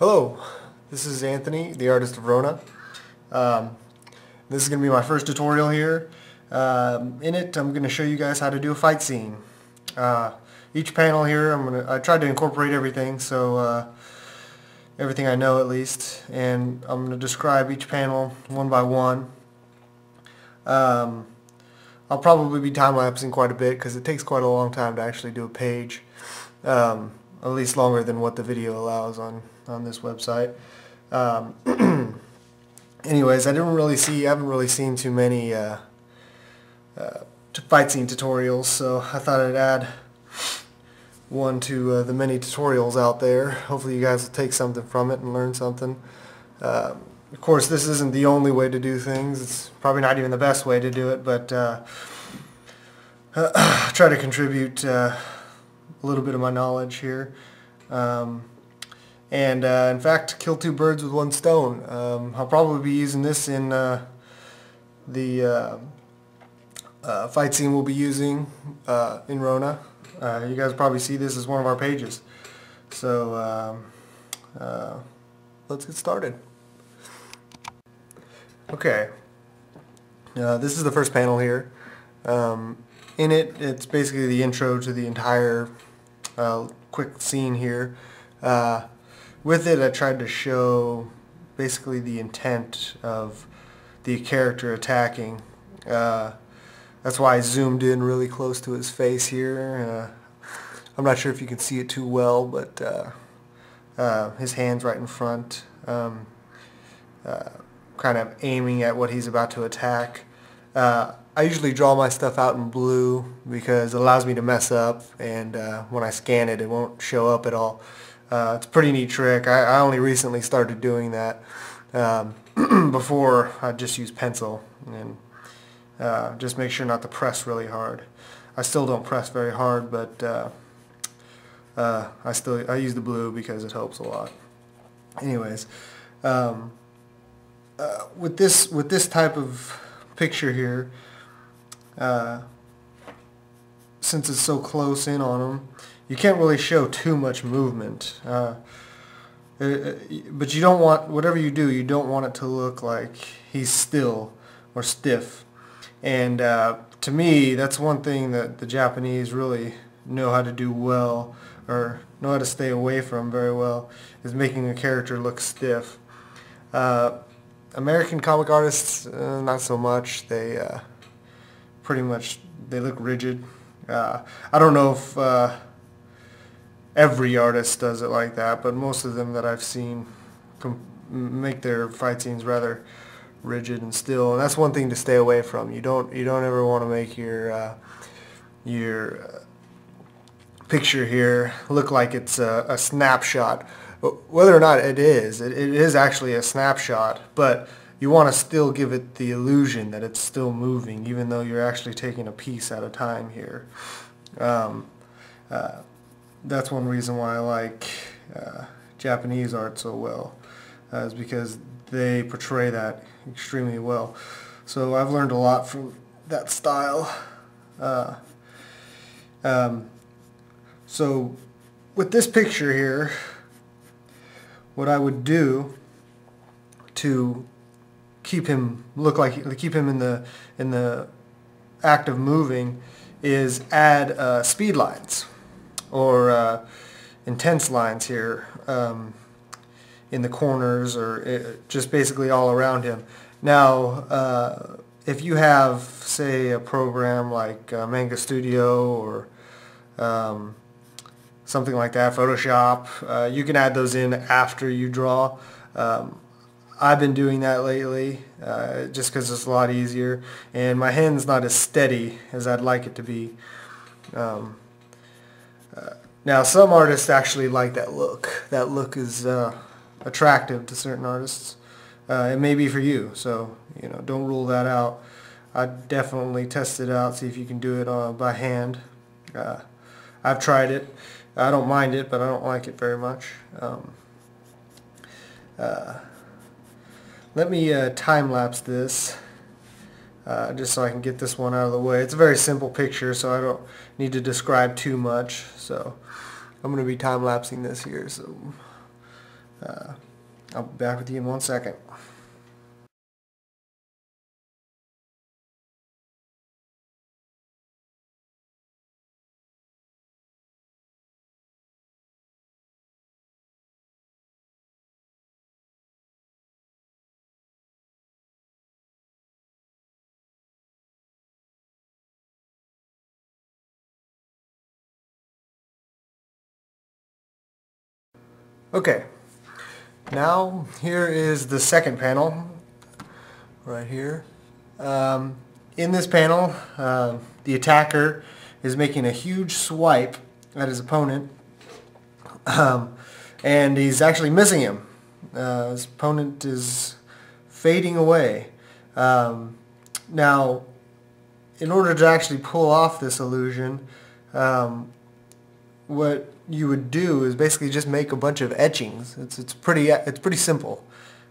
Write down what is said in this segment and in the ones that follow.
Hello, this is Anthony, the artist of Rona. This is going to be my first tutorial here. In it, I'm going to show you guys how to do a fight scene. Each panel here, I tried to incorporate everything, so everything I know at least, and I'm going to describe each panel one by one. I'll probably be time-lapsing quite a bit because it takes quite a long time to actually do a page. At least longer than what the video allows on this website. Anyways, I haven't really seen too many fight scene tutorials, so I thought I'd add one to the many tutorials out there. Hopefully you guys will take something from it and learn something. Of course, this isn't the only way to do things. It's probably not even the best way to do it, but try to contribute a little bit of my knowledge here. In fact, kill two birds with one stone. I'll probably be using this in the fight scene we'll be using in Rona. You guys probably see this as one of our pages. So let's get started. Okay, this is the first panel here. In it, it's basically the intro to the entire quick scene here. With it, I tried to show basically the intent of the character attacking. That's why I zoomed in really close to his face here. I'm not sure if you can see it too well, but his hand's right in front, kind of aiming at what he's about to attack. I usually draw my stuff out in blue because it allows me to mess up, and when I scan it, it won't show up at all. It's a pretty neat trick. I only recently started doing that. Before, I'd just use pencil and just make sure not to press really hard. I still don't press very hard, but I use the blue because it helps a lot. Anyways, with this type of picture here, since it's so close in on him, you can't really show too much movement. But you don't want, whatever you do, you don't want it to look like he's still or stiff. And to me, that's one thing that the Japanese really know how to do well, or know how to stay away from very well, is making a character look stiff. American comic artists, not so much. They pretty much, they look rigid. I don't know if every artist does it like that, but most of them that I've seen make their fight scenes rather rigid and still, and that's one thing to stay away from. You don't ever want to make your picture here look like it's a snapshot. Whether or not it is actually a snapshot, but you want to still give it the illusion that it's still moving, even though you're actually taking a piece at a time here. That's one reason why I like Japanese art so well, is because they portray that extremely well. So I've learned a lot from that style. So with this picture here, what I would do to keep him in the act of moving is add speed lines or intense lines here in the corners, or just basically all around him. Now, if you have, say, a program like Manga or something like that, Photoshop, you can add those in after you draw. I've been doing that lately just because it's a lot easier, and my hand's not as steady as I'd like it to be. Now, some artists actually like that look. That look is attractive to certain artists. It may be for you, so don't rule that out. I'd definitely test it out, see if you can do it by hand. I've tried it. I don't mind it, but I don't like it very much. Let me time-lapse this just so I can get this one out of the way. It's a very simple picture, so I don't need to describe too much. So I'm going to be time-lapsing this here. So I'll be back with you in 1 second. Okay, now here is the second panel, right here. In this panel, the attacker is making a huge swipe at his opponent, and he's actually missing him. His opponent is fading away. Now, in order to actually pull off this illusion, what you would do is basically just make a bunch of etchings. It's pretty simple.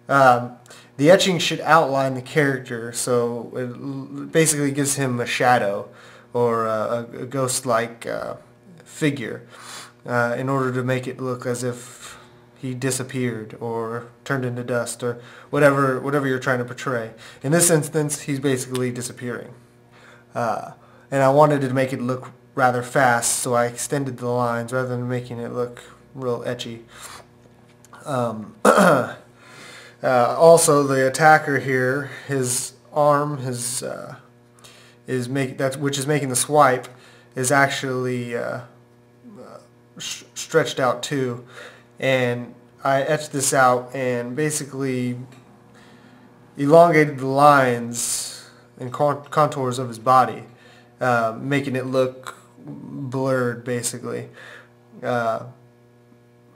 The etching should outline the character, so it basically gives him a shadow or a ghost-like figure in order to make it look as if he disappeared or turned into dust or whatever you're trying to portray. In this instance, he's basically disappearing. And I wanted to make it look rather fast, so I extended the lines rather than making it look real etchy. Also, the attacker here, his arm, which is making the swipe, is actually stretched out too, and I etched this out and basically elongated the lines and contours of his body, making it look blurred, basically,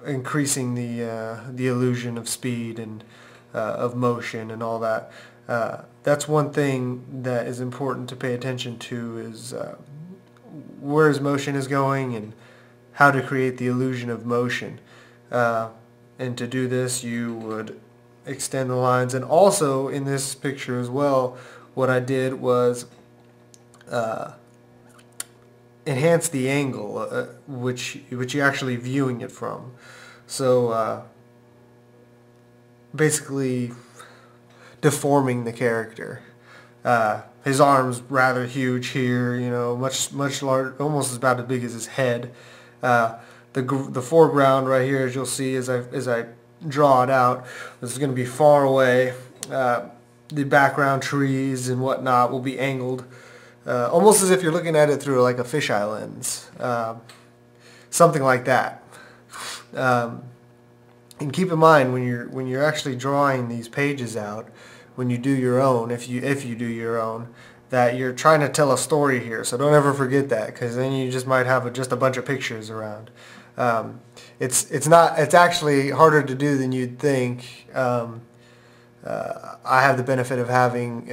increasing the illusion of speed and of motion and all that. That's one thing that is important to pay attention to, is where his motion is going and how to create the illusion of motion. And to do this, you would extend the lines. And also in this picture as well, what I did was enhance the angle which you're actually viewing it from. So basically deforming the character. His arm's rather huge here, you know, much larger, almost about as big as his head. The foreground right here, as you'll see as I draw it out, this is going to be far away. The background trees and whatnot will be angled, almost as if you're looking at it through like a fisheye lens, something like that. And keep in mind when you're actually drawing these pages out, when you do your own, if you do your own, that you're trying to tell a story here. So don't ever forget that, because then you just might have just a bunch of pictures around. It's actually harder to do than you'd think. I have the benefit of having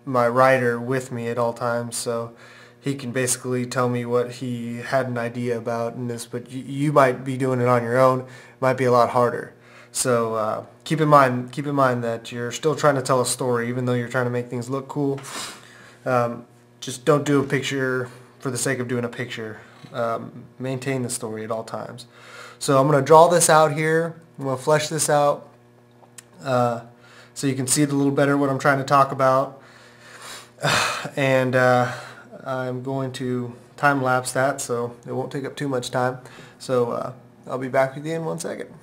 my writer with me at all times, so he can basically tell me what he had an idea about in this, but you might be doing it on your own. It might be a lot harder. So keep in mind that you're still trying to tell a story, even though you're trying to make things look cool. Just don't do a picture for the sake of doing a picture. Maintain the story at all times. So I'm going to draw this out here. I'm going to flesh this out so you can see it a little better what I'm trying to talk about. And I'm going to time lapse that so it won't take up too much time. So I'll be back with you in 1 second.